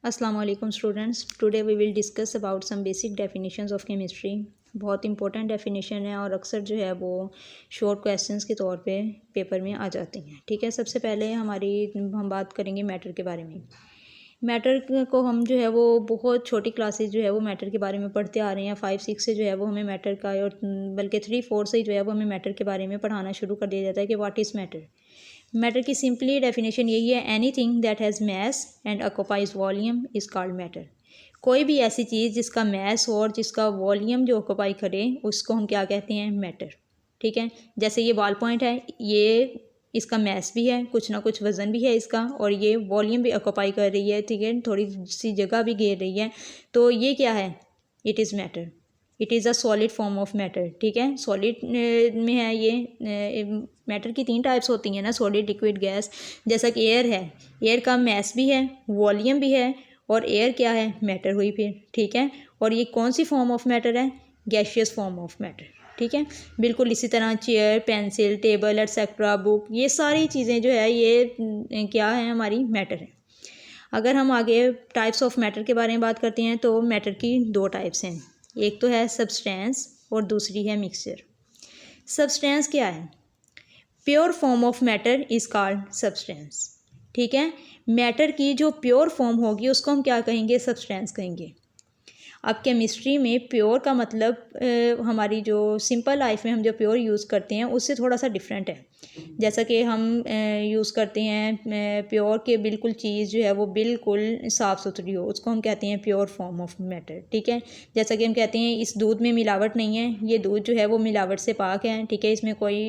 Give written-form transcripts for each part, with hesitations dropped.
अस्सलाम वालेकुम students, today we will discuss about some basic definitions of chemistry. बहुत important definition है और अक्सर जो है वो शॉर्ट क्वेश्चंस के तौर पे पेपर में आ जाती हैं। ठीक है, सबसे पहले हम बात करेंगे मैटर के बारे में। मैटर को हम जो है वो बहुत छोटी क्लासेस जो है वो मैटर के बारे में पढ़ते आ रहे हैं। 5-6 से जो है वो हमें मैटर का और बल्कि 3-4 से जो है वो हमें मैटर के बारे में पढ़ाना शुरू कर दिया जाता है कि व्हाट इज़ मैटर। मैटर की सिंपली डेफिनेशन यही है, anything that has mass and occupies volume is called matter. कोई भी ऐसी चीज़ जिसका मैस हो और जिसका वॉल्यूम जो ऑक्यूपाई करे उसको हम क्या कहते हैं, मैटर। ठीक है, जैसे ये बॉल पॉइंट है, ये इसका मैस भी है, कुछ ना कुछ वज़न भी है इसका, और ये वॉल्यूम भी ऑक्यूपाई कर रही है। ठीक है, थोड़ी सी जगह भी घेर रही है, तो ये क्या है, it is matter. It is a solid form of matter. ठीक है, सॉलिड में है ये। मैटर की 3 टाइप्स होती हैं ना, सॉलिड, लिक्विड, गैस। जैसा कि एयर है, एयर का मैस भी है, वॉल्यूम भी है, और एयर क्या है, मैटर हुई फिर। ठीक है, और ये कौन सी फॉर्म ऑफ मैटर है, गैशियस फॉर्म ऑफ मैटर। ठीक है, बिल्कुल इसी तरह chair, pencil, table etcetera, book, ये सारी चीज़ें जो है ये क्या है, हमारी मैटर है। अगर हम आगे टाइप्स ऑफ मैटर के बारे में बात करते हैं तो मैटर की 2 टाइप्स हैं। एक तो है सब्सटेंस और दूसरी है मिक्सचर। सब्सटेंस क्या है, pure form of matter is called substance. ठीक है, मैटर की जो प्योर फॉर्म होगी उसको हम क्या कहेंगे, सब्सटेंस कहेंगे। अब केमिस्ट्री में प्योर का मतलब हमारी जो सिंपल लाइफ में हम जो प्योर यूज़ करते हैं उससे थोड़ा सा डिफरेंट है। जैसा कि हम यूज़ करते हैं प्योर के बिल्कुल चीज़ जो है वो बिल्कुल साफ़ सुथरी हो, उसको हम कहते हैं प्योर फॉर्म ऑफ मैटर। ठीक है, जैसा कि हम कहते हैं इस दूध में मिलावट नहीं है, ये दूध जो है वो मिलावट से पाक है। ठीक है, इसमें कोई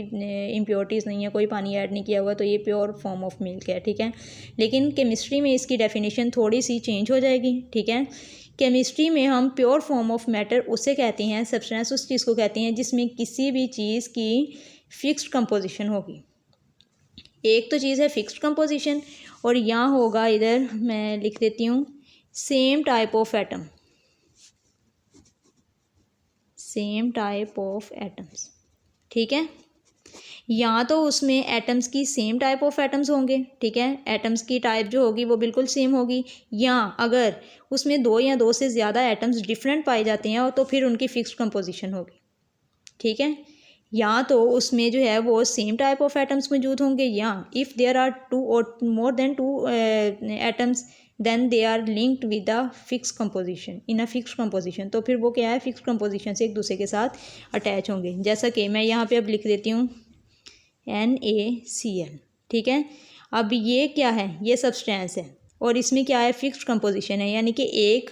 इम्प्योरिटीज़ नहीं है, कोई पानी ऐड नहीं किया हुआ, तो ये प्योर फॉर्म ऑफ मिल्क है। ठीक है, लेकिन केमिस्ट्री में इसकी डेफिनेशन थोड़ी सी चेंज हो जाएगी। ठीक है, केमिस्ट्री में हम प्योर फॉर्म ऑफ मैटर उसे कहते हैं, सब्सटेंस उस चीज़ को कहते हैं जिसमें किसी भी चीज़ की फिक्स्ड कंपोजिशन होगी। एक तो चीज़ है फिक्स्ड कंपोजिशन, और यहाँ होगा, इधर मैं लिख देती हूँ, same type of atom, same type of atoms. ठीक है, या तो उसमें एटम्स की सेम टाइप ऑफ एटम्स होंगे। ठीक है, एटम्स की टाइप जो होगी वो बिल्कुल सेम होगी, या अगर उसमें 2 या 2 से ज़्यादा एटम्स डिफरेंट पाए जाते हैं और तो फिर उनकी फिक्स्ड कंपोजिशन होगी। ठीक है, या तो उसमें जो है वो सेम टाइप ऑफ एटम्स मौजूद होंगे, या if there are 2 or more than 2 atoms then they are linked with a fix composition, in a fix composition, तो फिर वो क्या है, फिक्स कंपोजिशन से एक दूसरे के साथ अटैच होंगे। जैसा कि मैं यहाँ पे अब लिख देती हूँ NaCl। ठीक है, अब ये क्या है, ये सब्सटेंस है और इसमें क्या है, फिक्स्ड कंपोजिशन है, यानी कि एक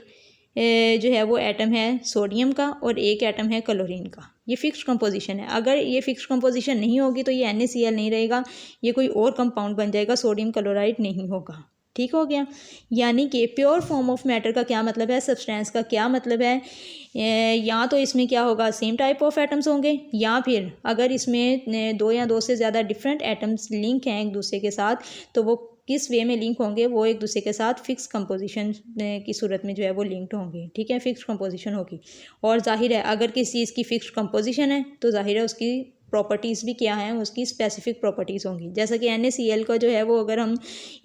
जो है वो एटम है सोडियम का और एक एटम है क्लोरीन का, ये फिक्स्ड कंपोजिशन है। अगर ये फिक्स्ड कंपोजिशन नहीं होगी तो ये NaCl नहीं रहेगा, ये कोई और कंपाउंड बन जाएगा, सोडियम क्लोराइड नहीं होगा। ठीक हो गया, यानी कि प्योर फॉर्म ऑफ मैटर का क्या मतलब है, सब्सटेंस का क्या मतलब है, या तो इसमें क्या होगा, सेम टाइप ऑफ एटम्स होंगे, या फिर अगर इसमें 2 या 2 से ज़्यादा डिफरेंट एटम्स लिंक हैं एक दूसरे के साथ, तो वो किस वे में लिंक होंगे, वो एक दूसरे के साथ फिक्स कंपोजिशन की सूरत में जो है वो लिंक्ड होंगे। ठीक है, फिक्स कंपोजिशन होगी, और जाहिर है अगर किसी चीज़ की फिक्स कंपोजिशन है तो जाहिर है उसकी प्रॉपर्टीज़ भी क्या हैं, उसकी स्पेसिफिक प्रॉपर्टीज़ होंगी। जैसा कि NaCl का जो है वो अगर हम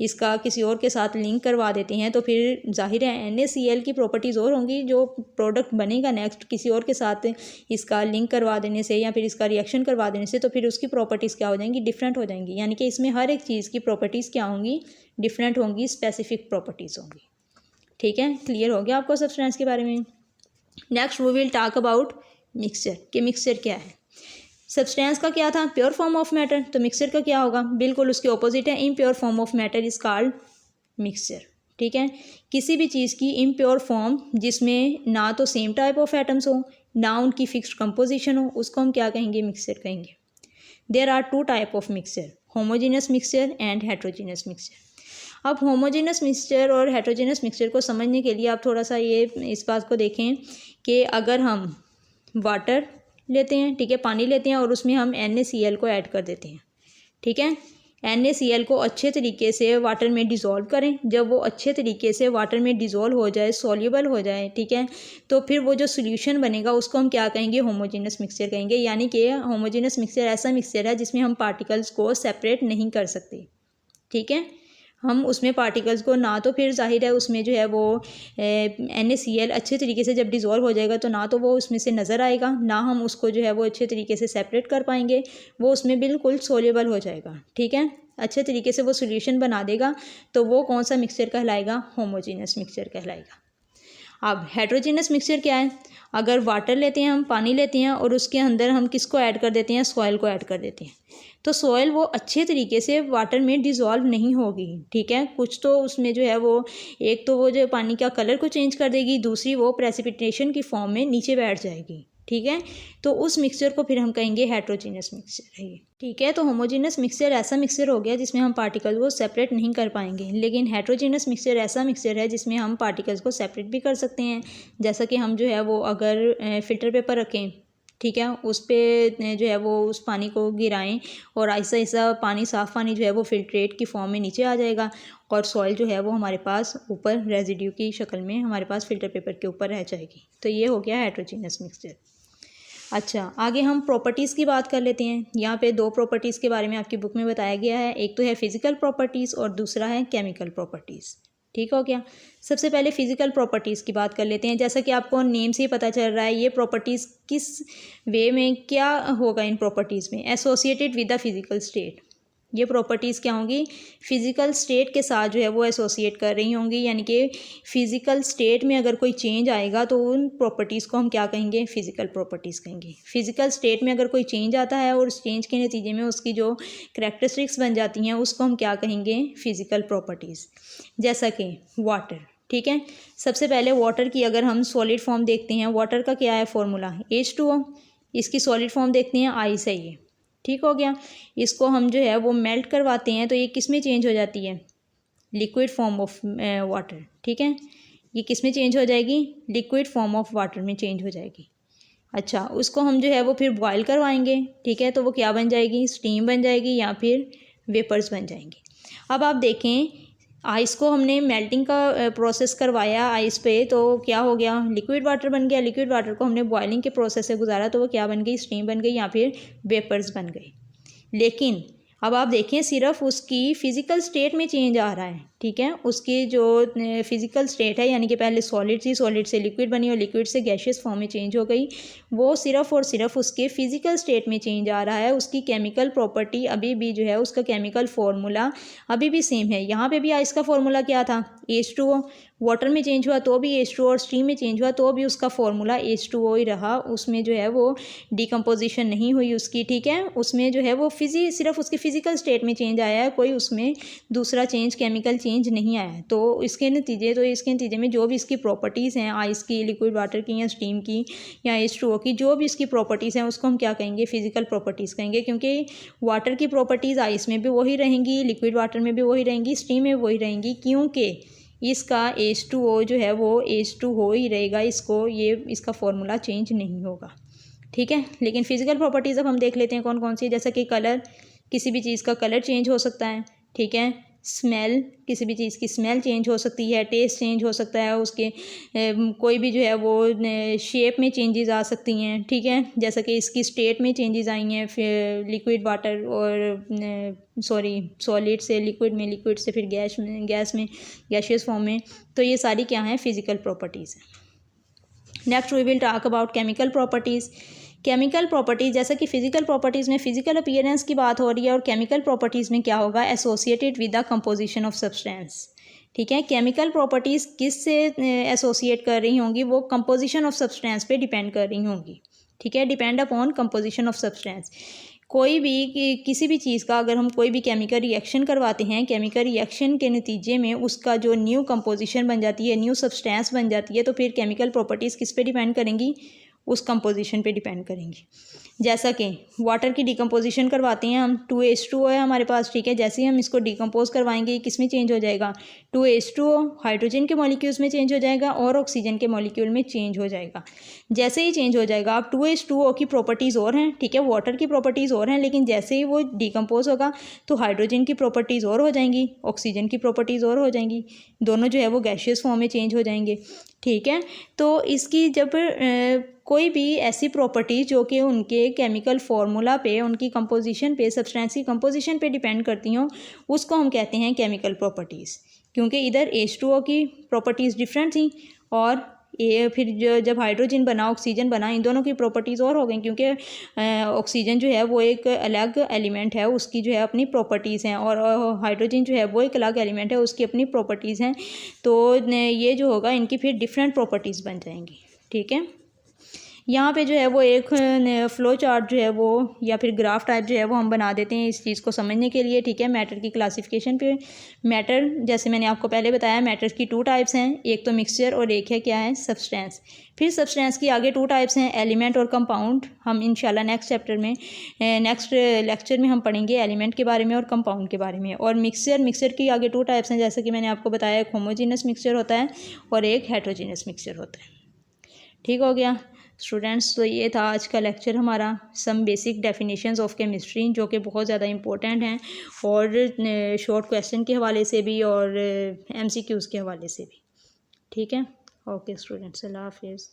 इसका किसी और के साथ लिंक करवा देते हैं तो फिर जाहिर है NaCl की प्रॉपर्टीज़ और होंगी, जो प्रोडक्ट बनेगा नेक्स्ट किसी और के साथ इसका लिंक करवा देने से या फिर इसका रिएक्शन करवा देने से, तो फिर उसकी प्रॉपर्टीज़ क्या हो जाएंगी, डिफरेंट हो जाएंगी। यानी कि इसमें हर एक चीज़ की प्रॉपर्टीज़ क्या होंगी, डिफरेंट होंगी, स्पेसिफिक प्रॉपर्टीज़ होंगी। ठीक है, क्लियर हो गया आपको सब्सटेंस के बारे में। Next we will talk about mixture, कि मिक्सचर क्या है। सब्सटेंस का क्या था, प्योर फॉर्म ऑफ मैटर, तो मिक्सचर का क्या होगा, बिल्कुल उसके ऑपोजिट है, impure form of matter is called mixture. ठीक है, किसी भी चीज़ की इम्प्योर फॉर्म जिसमें ना तो सेम टाइप ऑफ एटम्स हो ना उनकी फिक्स्ड कंपोजिशन हो, उसको हम क्या कहेंगे, मिक्सचर कहेंगे। There are 2 type of mixture, homogeneous mixture and heterogeneous mixture. अब होमोजेनस मिक्सचर और हेट्रोजेनस मिक्सचर को समझने के लिए आप थोड़ा सा ये इस बात को देखें कि अगर हम वाटर लेते हैं, ठीक है, पानी लेते हैं और उसमें हम NaCl को ऐड कर देते हैं। ठीक है, NaCl को अच्छे तरीके से वाटर में डिज़ोल्व करें, जब वो अच्छे तरीके से वाटर में डिज़ोल्व हो जाए, सॉल्युबल हो जाए, ठीक है, तो फिर वो जो सोल्यूशन बनेगा उसको हम क्या कहेंगे, होमोजेनस मिक्सचर कहेंगे। यानी कि होमोजेनस मिक्सचर ऐसा मिक्सचर है जिसमें हम पार्टिकल्स को सेपरेट नहीं कर सकते। ठीक है, हम उसमें पार्टिकल्स को ना तो फिर जाहिर है उसमें जो है वो NaCl अच्छे तरीके से जब डिज़ोल्व हो जाएगा तो ना तो वो उसमें से नज़र आएगा, ना हम उसको जो है वो अच्छे तरीके से सेपरेट कर पाएंगे, वो उसमें बिल्कुल सोल्यूबल हो जाएगा। ठीक है, अच्छे तरीके से वो सोल्यूशन बना देगा, तो वो कौन सा मिक्सचर कहलाएगा? होमोजीनियस मिक्सचर कहलाएगा। अब हेट्रोजीनियस मिक्सचर क्या है? अगर वाटर लेते हैं, हम पानी लेते हैं और उसके अंदर हम किसको ऐड कर देते हैं? सॉइल को ऐड कर देते हैं, तो सॉइल वो अच्छे तरीके से वाटर में डिज़ोल्व नहीं होगी। ठीक है, कुछ तो उसमें जो है वो, एक तो वो जो पानी का कलर को चेंज कर देगी, दूसरी वो प्रेसिपिटेशन की फॉर्म में नीचे बैठ जाएगी। ठीक है, तो उस मिक्सचर को फिर हम कहेंगे हेट्रोजीनियस मिक्सचर है ये। ठीक है, तो होमोजीनियस मिक्सचर ऐसा मिक्सचर हो गया जिसमें हम पार्टिकल को सेपरेट नहीं कर पाएंगे, लेकिन हेट्रोजीनियस मिक्सचर ऐसा मिक्सचर है जिसमें हम पार्टिकल्स को सेपरेट भी कर सकते हैं। जैसा कि हम जो है वो अगर फ़िल्टर पेपर रखें, ठीक है, उस पर जो है वो उस पानी को गिराएं और ऐसा ऐसा पानी, साफ़ पानी जो है वो फिल्ट्रेट की फॉर्म में नीचे आ जाएगा और सॉइल जो है वो हमारे पास ऊपर रेजिड्यू की शक्ल में हमारे पास फ़िल्टर पेपर के ऊपर रह जाएगी। तो ये हो गया हेट्रोजीनियस मिक्सचर। अच्छा, आगे हम प्रॉपर्टीज़ की बात कर लेते हैं। यहाँ पे दो प्रॉपर्टीज़ के बारे में आपकी बुक में बताया गया है, एक तो है फिज़िकल प्रॉपर्टीज़ और दूसरा है केमिकल प्रॉपर्टीज़। ठीक हो गया। सबसे पहले फिज़िकल प्रॉपर्टीज़ की बात कर लेते हैं। जैसा कि आपको नेम से ही पता चल रहा है, ये प्रॉपर्टीज़ किस वे में क्या होगा, इन प्रॉपर्टीज़ में associated with the physical state. ये प्रॉपर्टीज़ क्या होंगी? फिज़िकल स्टेट के साथ जो है वो एसोसिएट कर रही होंगी, यानी कि फ़िज़िकल स्टेट में अगर कोई चेंज आएगा तो उन प्रॉपर्टीज़ को हम क्या कहेंगे? फिज़िकल प्रॉपर्टीज़ कहेंगे। फिज़िकल स्टेट में अगर कोई चेंज आता है और उस चेंज के नतीजे में उसकी जो करैक्टरिस्टिक्स बन जाती हैं उसको हम क्या कहेंगे? Physical properties. जैसा कि वाटर, ठीक है, सबसे पहले वाटर की अगर हम सॉलिड फॉर्म देखते हैं, वाटर का क्या है फॉर्मूला? H2O। इसकी सॉलिड फॉर्म देखते हैं, आइस है ये। ठीक हो गया। इसको हम जो है वो मेल्ट करवाते हैं तो ये किस में चेंज हो जाती है? Liquid form of water. ठीक है, ये किस में चेंज हो जाएगी? लिक्विड फॉर्म ऑफ वाटर में चेंज हो जाएगी। अच्छा, उसको हम जो है वो फिर बॉयल करवाएंगे, ठीक है, तो वो क्या बन जाएगी? स्टीम बन जाएगी या फिर वेपर्स बन जाएंगे। अब आप देखें, आइस को हमने मेल्टिंग का प्रोसेस करवाया आइस पे, तो क्या हो गया? लिक्विड वाटर बन गया। लिक्विड वाटर को हमने बॉइलिंग के प्रोसेस से गुजारा तो वो क्या बन गई? स्टीम बन गई या फिर वेपर्स बन गई। लेकिन अब आप देखें, सिर्फ उसकी फ़िज़िकल स्टेट में चेंज आ रहा है। ठीक है, उसकी जो फिज़िकल स्टेट है, यानी कि पहले सॉलिड थी, सॉलिड से लिक्विड बनी और लिक्विड से गैशियस फॉर्म में चेंज हो गई, वो सिर्फ और सिर्फ उसके फिज़िकल स्टेट में चेंज आ रहा है। उसकी केमिकल प्रॉपर्टी अभी भी जो है, उसका केमिकल फार्मूला अभी भी सेम है। यहाँ पे भी आइस का फार्मूला क्या था? H2O। वाटर में चेंज हुआ तो भी H2O और स्टीम में चेंज हुआ तो भी उसका फार्मूला H2O ही रहा। उसमें जो है वो डिकम्पोजिशन नहीं हुई उसकी। ठीक है, उसमें जो है वो सिर्फ उसकी फ़िज़िकल स्टेट में चेंज आया है, कोई उसमें दूसरा चेंज, केमिकल चेंज नहीं आया है। तो इसके नतीजे में जो भी इसकी प्रॉपर्टीज़ हैं, आइस की, लिक्विड वाटर की या स्टीम की या H2O की, जो भी इसकी प्रॉपर्टीज़ हैं उसको हम क्या कहेंगे? फिज़िकल प्रॉपर्टीज़ कहेंगे, क्योंकि वाटर की प्रॉपर्टीज़ आइस में भी वही रहेंगी, लिक्विड वाटर में भी वही रहेंगी, स्टीम में वही रहेंगी, क्योंकि इसका H2O जो है वो H2O ही रहेगा। इसका फॉर्मूला चेंज नहीं होगा। ठीक है, लेकिन फिज़िकल प्रॉपर्टीज़ अब हम देख लेते हैं कौन कौन सी है। जैसा कि कलर, किसी भी चीज़ का कलर चेंज हो सकता है। ठीक है, स्मेल, किसी भी चीज़ की स्मेल चेंज हो सकती है, टेस्ट चेंज हो सकता है, उसके कोई भी जो है वो शेप में चेंजेस आ सकती हैं। ठीक है, जैसा कि इसकी स्टेट में चेंजेस आई हैं, फिर लिक्विड वाटर और सॉलिड से लिक्विड में, लिक्विड से फिर गैस में, गैशियस फॉर्म में। तो ये सारी क्या हैं? फिज़िकल प्रॉपर्टीज़ हैं। Next we will talk about chemical properties. Chemical properties, जैसा कि फिज़िकल प्रॉपर्टीज़ में फिज़िकल अपीयरेंस की बात हो रही है, और केमिकल प्रॉपर्टीज़ में क्या होगा? Associated with the composition of substance. ठीक है, केमिकल प्रॉपर्टीज़ किस से एसोसिएट कर रही होंगी? वो कंपोजिशन ऑफ सब्सटेंस पे डिपेंड कर रही होंगी। ठीक है, depend upon composition of substance. कोई भी किसी भी चीज़ का अगर हम कोई भी केमिकल रिएक्शन करवाते हैं, केमिकल रिएक्शन के नतीजे में उसका जो न्यू कंपोजिशन बन जाती है, न्यू सब्सटेंस बन जाती है, तो फिर केमिकल प्रॉपर्टीज़ किस पे डिपेंड करेंगी? उस कंपोजिशन पे डिपेंड करेंगी। जैसा कि वाटर की डिकम्पोजिशन करवाते हैं हम, 2H2O है हमारे पास। ठीक है, जैसे ही हम इसको डिकम्पोज करवाएंगे, किस में चेंज हो जाएगा? 2H2O हाइड्रोजन के मॉलिक्यूल्स में चेंज हो जाएगा और ऑक्सीजन के मॉलिक्यूल में चेंज हो जाएगा। जैसे ही चेंज हो जाएगा, अब 2H2O की प्रॉपर्टीज़ और हैं, ठीक है, वाटर की प्रॉपर्टीज़ और हैं, लेकिन जैसे ही वो डिकम्पोज होगा तो हाइड्रोजन की प्रॉपर्टीज़ और हो जाएंगी, ऑक्सीजन की प्रॉपर्टीज़ और हो जाएंगी, दोनों जो है वो गैशियस फॉर्म में चेंज हो जाएंगे। ठीक है। तो इसकी जब कोई भी ऐसी प्रॉपर्टी जो कि उनके केमिकल फार्मूला पे, उनकी कंपोजिशन पे, सब्सटेंस की कंपोजिशन पे डिपेंड करती हों, उसको हम कहते हैं केमिकल प्रॉपर्टीज़। क्योंकि इधर H2O की प्रॉपर्टीज़ डिफरेंट थी और ये फिर जब हाइड्रोजन बना, ऑक्सीजन बना, इन दोनों की प्रॉपर्टीज़ और हो गई, क्योंकि ऑक्सीजन जो है वो एक अलग एलिमेंट है, उसकी जो है अपनी प्रॉपर्टीज़ हैं, और हाइड्रोजन जो है वो एक अलग एलिमेंट है, उसकी अपनी प्रॉपर्टीज़ हैं। तो ये जो होगा इनकी फिर डिफरेंट प्रॉपर्टीज़ बन जाएंगी। ठीक है। यहाँ पे जो है वो एक फ्लो चार्ट जो है वो या फिर ग्राफ टाइप जो है वो हम बना देते हैं इस चीज़ को समझने के लिए। ठीक है। मैटर की क्लासिफिकेशन पे, मैटर जैसे मैंने आपको पहले बताया, मैटर की 2 टाइप्स हैं, एक तो मिक्सचर और एक है क्या है, सब्सटेंस। फिर सब्सटेंस की आगे 2 टाइप्स हैं, एलिमेंट और कंपाउंड। हम इंशाल्लाह नेक्स्ट चैप्टर में, नेक्स्ट लेक्चर में हम पढ़ेंगे एलिमेंट के बारे में और कंपाउंड के बारे में। और मिक्सचर की आगे 2 टाइप्स हैं, जैसे कि मैंने आपको बताया, एक होमोजीनस मिक्सचर होता है और एक हेट्रोजीनस मिक्सचर होता है। ठीक हो गया स्टूडेंट्स। तो ये था आज का लेक्चर हमारा, some basic definitions of chemistry, जो कि बहुत ज़्यादा इंपॉर्टेंट हैं, और शॉर्ट क्वेश्चन के हवाले से भी और MCQs के हवाले से भी। ठीक है। ओके स्टूडेंट्स, अल्लाह हाफिज़।